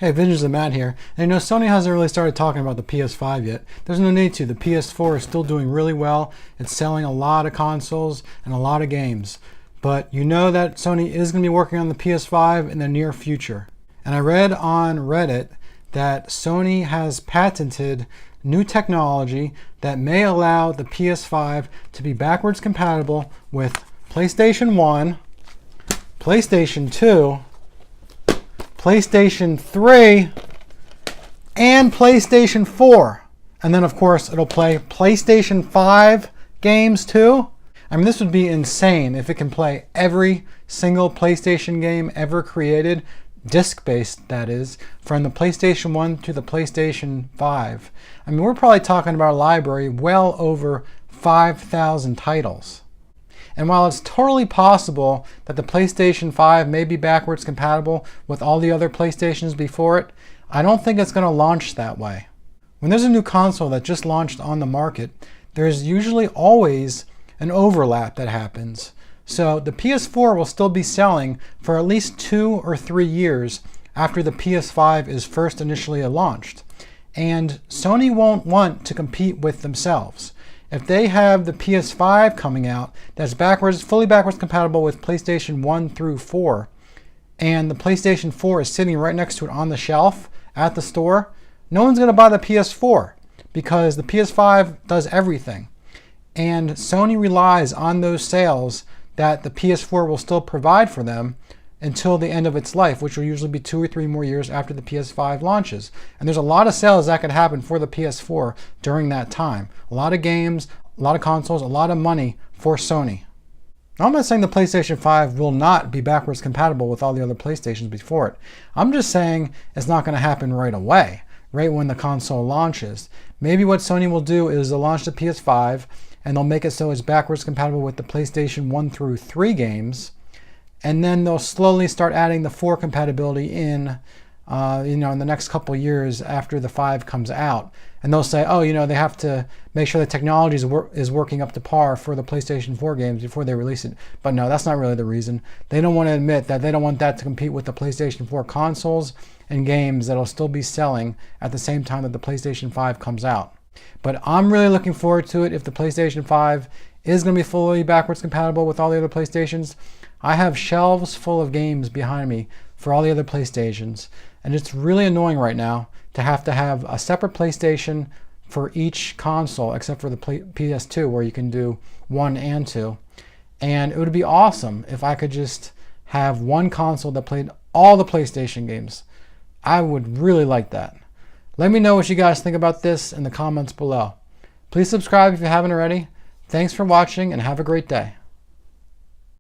Hey, Visions of Matt here. And you know, Sony hasn't really started talking about the PS5 yet. There's no need to. The PS4 is still doing really well. It's selling a lot of consoles and a lot of games. But you know that Sony is going to be working on the PS5 in the near future. And I read on Reddit that Sony has patented new technology that may allow the PS5 to be backwards compatible with PlayStation 1, PlayStation 2, PlayStation 3, and PlayStation 4. And then, of course, it'll play PlayStation 5 games too. I mean, this would be insane if it can play every single PlayStation game ever created, disc-based that is, from the PlayStation 1 to the PlayStation 5. I mean, we're probably talking about a library well over 5,000 titles. And while it's totally possible that the PlayStation 5 may be backwards compatible with all the other PlayStations before it, I don't think it's going to launch that way. When there's a new console that just launched on the market, there's usually always an overlap that happens. So the PS4 will still be selling for at least 2 or 3 years after the PS5 is first initially launched. And Sony won't want to compete with themselves. If they have the PS5 coming out that's fully backwards compatible with PlayStation 1 through 4, and the PlayStation 4 is sitting right next to it on the shelf at the store, no one's going to buy the PS4 because the PS5 does everything. And Sony relies on those sales that the PS4 will still provide for them until the end of its life, which will usually be 2 or 3 more years after the PS5 launches. And there's a lot of sales that could happen for the PS4 during that time. A lot of games, a lot of consoles, a lot of money for Sony. Now, I'm not saying the PlayStation 5 will not be backwards compatible with all the other PlayStations before it. I'm just saying it's not going to happen right away, right when the console launches. Maybe what Sony will do is they'll launch the PS5 and they'll make it so it's backwards compatible with the PlayStation 1 through 3 games. And then they'll slowly start adding the 4 compatibility in the next couple years after the 5 comes out. And they'll say, oh, they have to make sure the technology is working up to par for the PlayStation 4 games before they release it. But no, that's not really the reason. They don't want to admit that they don't want that to compete with the PlayStation 4 consoles and games that'll still be selling at the same time that the PlayStation 5 comes out. But I'm really looking forward to it if the PlayStation 5 is going to be fully backwards compatible with all the other PlayStations. I have shelves full of games behind me for all the other PlayStations, and it's really annoying right now to have a separate PlayStation for each console except for the PS2 where you can do 1 and 2. And it would be awesome if I could just have one console that played all the PlayStation games. I would really like that. Let me know what you guys think about this in the comments below. Please subscribe if you haven't already. Thanks for watching and have a great day.